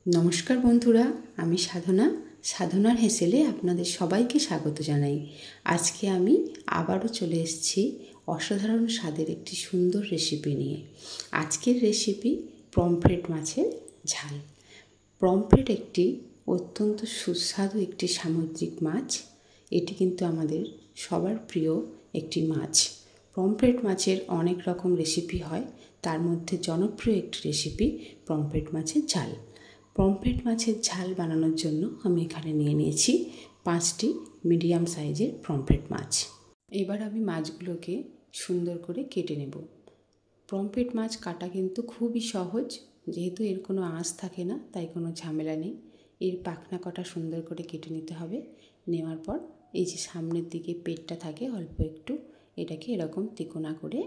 নমস্কার বন্ধুরা, আমি সাধনার হেসেলে আপনাদের সবাইকে স্বাগত জানাই। আজকে আমি আবারও চলে এসেছি অসাধারণ স্বাদের একটি সুন্দর রেসিপি নিয়ে। আজকের রেসিপি পমফ্রেট মাছের ঝাল। পমফ্রেট একটি অত্যন্ত সুস্বাদু একটি সামুদ্রিক মাছ। এটি কিন্তু আমাদের সবার প্রিয় একটি মাছ। পমফ্রেট মাছের অনেক রকম রেসিপি হয়, তার মধ্যে জনপ্রিয় একটি রেসিপি পমফ্রেট মাছের ঝাল। পমফ্রেট মাছের ঝাল বানানোর জন্য আমি এখানে নিয়ে নিয়েছি 5টি মিডিয়াম সাইজের পমফ্রেট মাছ। এবার আমি মাছগুলোকে সুন্দর করে কেটে নেব। পমফ্রেট মাছ কাটা কিন্তু খুবই সহজ, যেহেতু এর কোনো আঁশ থাকে না, তাই কোনো ঝামেলা নেই। এর পাখনা কটা সুন্দর করে কেটে নিতে হবে। নেওয়ার পর এই যে সামনের দিকে পেটটা থাকে অল্প একটু, এটাকে এরকম তিকোনা করে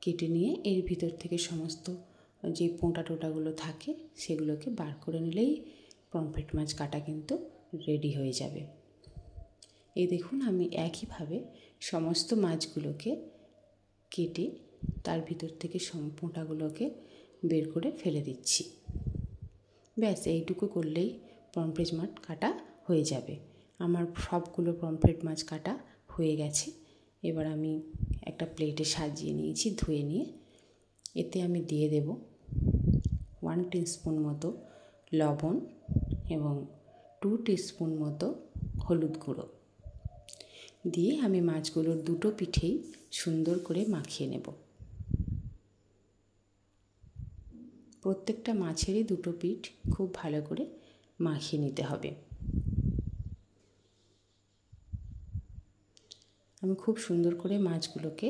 কেটে নিয়ে এর ভিতর থেকে সমস্ত যে পোঁটা টোটাগুলো থাকে সেগুলোকে বার করে নিলেই পমফ্রেট মাছ কাটা কিন্তু রেডি হয়ে যাবে। এই দেখুন, আমি একইভাবে সমস্ত মাছগুলোকে কেটে তার ভিতর থেকে পোঁটাগুলোকে বের করে ফেলে দিচ্ছি। ব্যাস এইটুকু করলেই পমফ্রেট মাছ কাটা হয়ে যাবে। আমার সবগুলো পমফ্রেট মাছ কাটা হয়ে গেছে। এবার আমি একটা প্লেটে সাজিয়ে নিয়েছি, ধুয়ে নিয়ে। এতে আমি দিয়ে দেব 1 টিস্পুন মতো লবণ এবং 2 টিস্পুন মতো হলুদ গুঁড়ো দিয়ে আমি মাছগুলোর দুটো পিঠেই সুন্দর করে মাখিয়ে নেব। প্রত্যেকটা মাছেরই দুটো পিঠ খুব ভালো করে মাখিয়ে নিতে হবে। আমি খুব সুন্দর করে মাছগুলোকে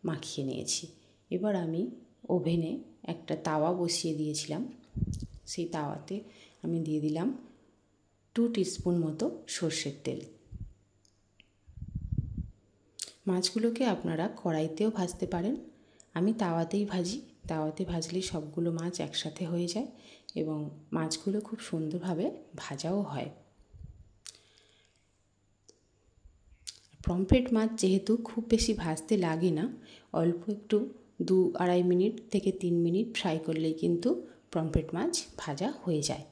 মাখিয়ে নিয়েছি। এবার আমি ওভেনে একটা তাওয়া বসিয়ে দিয়েছিলাম। সেই তাওয়াতে আমি দিয়ে দিলাম 2 টিস্পুন মতো সর্ষের তেল। মাছগুলোকে আপনারা কড়াইতেও ভাজতে পারেন, আমি তাওয়াতেই ভাজি। তাওয়াতে ভাজলে সবগুলো মাছ একসাথে হয়ে যায় এবং মাছগুলো খুব সুন্দরভাবে ভাজাও হয়। পমফ্রেট মাছ যেহেতু খুব বেশি ভাজতে লাগে না, অল্প একটু 2-2.5 মিনিট থেকে 3 মিনিট ফ্রাই করলেই কিন্তু পমফ্রেট মাছ ভাজা হয়ে যায়,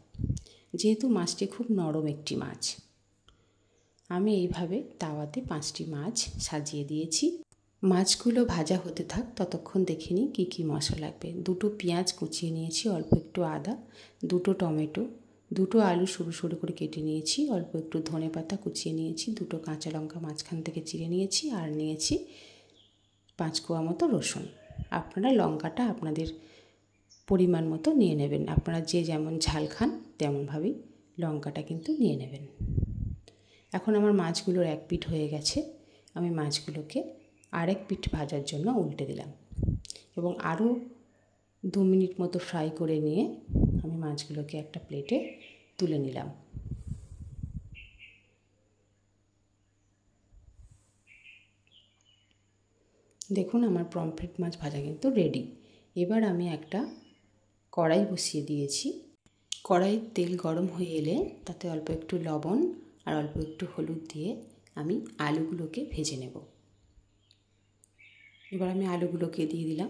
যেহেতু মাছটি খুব নরম একটি মাছ। আমি এইভাবে তাওয়াতে 5টি মাছ সাজিয়ে দিয়েছি। মাছগুলো ভাজা হতে থাক, ততক্ষণ দেখে নিই কী কী মশলা লাগবে। 2টো পেঁয়াজ কুচিয়ে নিয়েছি, অল্প একটু আদা, 2টো টমেটো, 2টো আলু সরু সরু করে কেটে নিয়েছি, অল্প একটু ধনেপাতা কুচিয়ে নিয়েছি, 2টো কাঁচা লঙ্কা মাঝখান থেকে চিড়ে নিয়েছি, আর নিয়েছি 5 কোয়া মতো রসুন। আপনারা লঙ্কাটা আপনাদের পরিমাণ মতো নিয়ে নেবেন, আপনারা যে যেমন ঝাল খান তেমনভাবেই লঙ্কাটা কিন্তু নিয়ে নেবেন। এখন আমার মাছগুলোর এক পিঠ হয়ে গেছে, আমি মাছগুলোকে আরেক পিঠ ভাজার জন্য উল্টে দিলাম এবং আরও 2 মিনিট মতো ফ্রাই করে নিয়ে আমি মাছগুলোকে একটা প্লেটে তুলে নিলাম। দেখুন, আমার পমফ্রেট মাছ ভাজা কিন্তু রেডি। এবার আমি একটা কড়াই বসিয়ে দিয়েছি। কড়াইয়ের তেল গরম হয়ে এলে তাতে অল্প একটু লবণ আর অল্প একটু হলুদ দিয়ে আমি আলুগুলোকে ভেজে নেব। এবার আমি আলুগুলোকে দিয়ে দিলাম।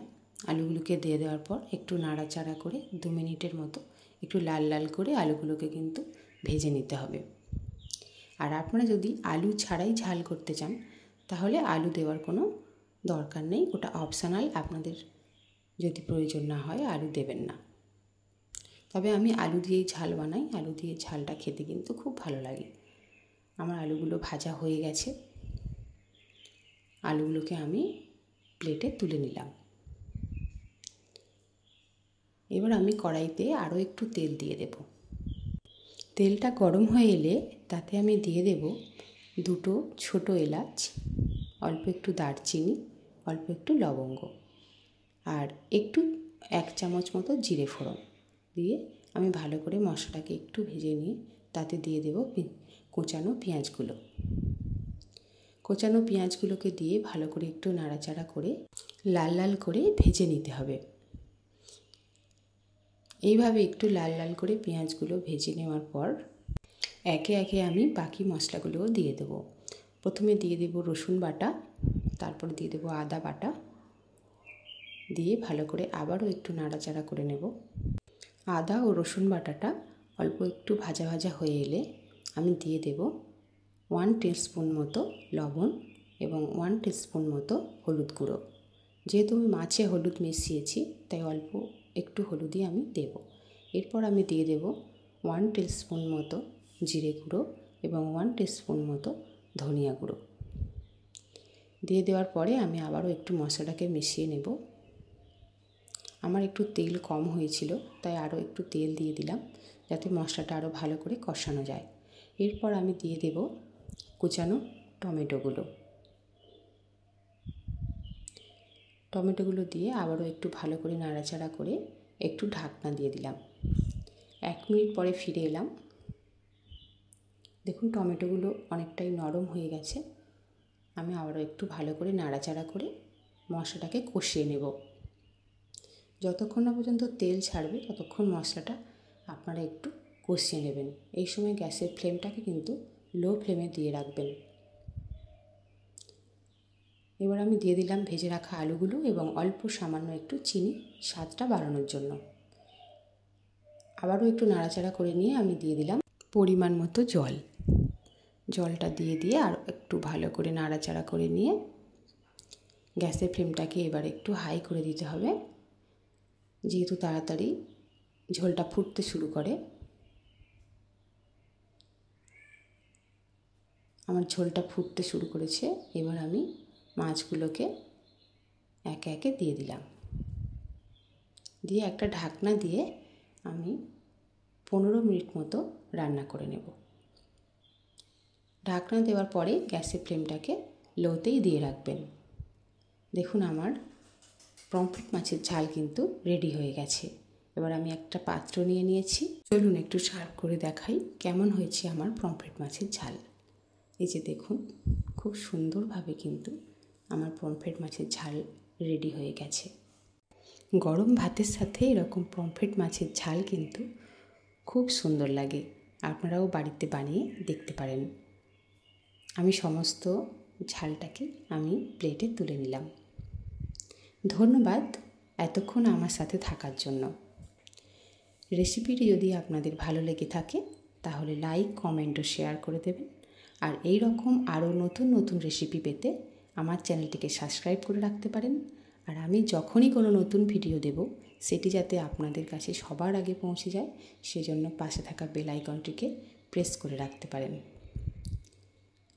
আলুগুলোকে দিয়ে দেওয়ার পর একটু নাড়াচাড়া করে 2 মিনিটের মতো একটু লাল লাল করে আলুগুলোকে কিন্তু ভেজে নিতে হবে। আর আপনারা যদি আলু ছাড়াই ঝাল করতে চান তাহলে আলু দেওয়ার কোনো দরকার নেই, ওটা অপশনাল। আপনাদের যদি প্রয়োজন না হয় আলু দেবেন না। তবে আমি আলু দিয়েই ঝাল বানাই, আলু দিয়ে ঝালটা খেতে কিন্তু খুব ভালো লাগে। আমার আলুগুলো ভাজা হয়ে গেছে, আলুগুলোকে আমি প্লেটে তুলে নিলাম। এবার আমি কড়াইতে আরও একটু তেল দিয়ে দেব। তেলটা গরম হয়ে এলে তাতে আমি দিয়ে দেব 2টো ছোটো এলাচ, অল্প একটু দারচিনি, অল্প একটু লবঙ্গ আর একটু 1 চামচ মতো জিরে ফোড়ন দিয়ে আমি ভালো করে মশলাটাকে একটু ভেজে নিয়ে তাতে দিয়ে দেব কোচানো পেঁয়াজগুলো। কোচানো পেঁয়াজগুলোকে দিয়ে ভালো করে একটু নাড়াচাড়া করে লাল লাল করে ভেজে নিতে হবে। এইভাবে একটু লাল লাল করে পেঁয়াজগুলো ভেজে নেওয়ার পর একে একে আমি বাকি মশলাগুলোও দিয়ে দেব। প্রথমে দিয়ে দেব রসুন বাটা, তারপর দিয়ে দেব আদা বাটা, দিয়ে ভালো করে আবারও একটু নাড়াচাড়া করে নেব। আদা ও রসুন বাটাটা অল্প একটু ভাজা ভাজা হয়ে এলে আমি দিয়ে দেব 1 টিস্পুন মতো লবণ এবং 1 টিস্পুন মতো হলুদ গুঁড়ো। যেহেতু আমি মাছে হলুদ মিশিয়েছি তাই অল্প একটু হলুদই আমি দেব। এরপর আমি দিয়ে দেব 1 টিস্পুন মতো জিরে গুঁড়ো এবং 1 টিস্পুন মতো ধনিয়া গুঁড়ো। দিয়ে দেওয়ার পরে আমি আবারও একটু মশলাটাকে মিশিয়ে নেব। আমার একটু তেল কম হয়েছিল তাই আরও একটু তেল দিয়ে দিলাম যাতে মশলাটা আরও ভালো করে কষানো যায়। এরপর আমি দিয়ে দেব কুচানো টমেটোগুলো দিয়ে আবারও একটু ভালো করে নাড়াচাড়া করে একটু ঢাকনা দিয়ে দিলাম। 1 মিনিট পরে ফিরে এলাম। দেখুন টমেটোগুলো অনেকটাই নরম হয়ে গেছে। আমি আবারও একটু ভালো করে নাড়াচাড়া করে মশলাটাকে কষিয়ে নেব। যতক্ষণ না পর্যন্ত তেল ছাড়বে ততক্ষণ মশলাটা আপনারা একটু কষিয়ে নেবেন। এই সময় গ্যাসের ফ্লেমটাকে কিন্তু লো ফ্লেমে দিয়ে রাখবেন। এবার আমি দিয়ে দিলাম ভেজে রাখা আলুগুলো এবং অল্প সামান্য একটু চিনি স্বাদটা বাড়ানোর জন্য। আবারও একটু নাড়াচাড়া করে নিয়ে আমি দিয়ে দিলাম পরিমাণ মতো জল। জলটা দিয়ে আর একটু ভালো করে নাড়াচাড়া করে নিয়ে গ্যাসের ফ্লেমটাকে এবার একটু হাই করে দিতে হবে, যেহেতু তাড়াতাড়ি ঝোলটা ফুটতে শুরু করে। আমার ঝোলটা ফুটতে শুরু করেছে। এবার আমি মাছগুলোকে একে একে দিয়ে দিলাম। দিয়ে একটা ঢাকনা দিয়ে আমি 15 মিনিট মতো রান্না করে নেব। ঢাকনা দেওয়ার পরে গ্যাসের ফ্লেমটাকে লোতেই দিয়ে রাখবেন। দেখুন আমার পমফ্রেট মাছের ঝাল কিন্তু রেডি হয়ে গেছে। এবার আমি একটা পাত্র নিয়ে নিয়েছি। চলুন একটু সার্ভ করে দেখাই কেমন হয়েছে আমার পমফ্রেট মাছের ঝাল। এই যে দেখুন, খুব সুন্দরভাবে কিন্তু আমার পমফ্রেট মাছের ঝাল রেডি হয়ে গেছে। গরম ভাতের সাথে এরকম পমফ্রেট মাছের ঝাল কিন্তু খুব সুন্দর লাগে। আপনারাও বাড়িতে বানিয়ে দেখতে পারেন। আমি সমস্ত ঝালটাকে আমি প্লেটে তুলে নিলাম। ধন্যবাদ এতক্ষণ আমার সাথে থাকার জন্য। রেসিপিটি যদি আপনাদের ভালো লেগে থাকে তাহলে লাইক, কমেন্ট ও শেয়ার করে দেবেন। আর এই রকম আরও নতুন নতুন রেসিপি পেতে আমার চ্যানেলটিকে সাবস্ক্রাইব করে রাখতে পারেন। আর আমি যখনই কোনো নতুন ভিডিও দেব সেটি যাতে আপনাদের কাছে সবার আগে পৌঁছে যায় সেজন্য পাশে থাকা বেল আইকনটিকে প্রেস করে রাখতে পারেন।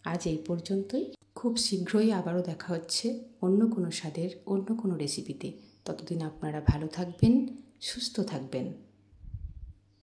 আজ এই পর্যন্তই। খুব শীঘ্রই আবারও দেখা হচ্ছে অন্য কোনো স্বাদের অন্য কোনো রেসিপিতে। ততদিন আপনারা ভালো থাকবেন, সুস্থ থাকবেন।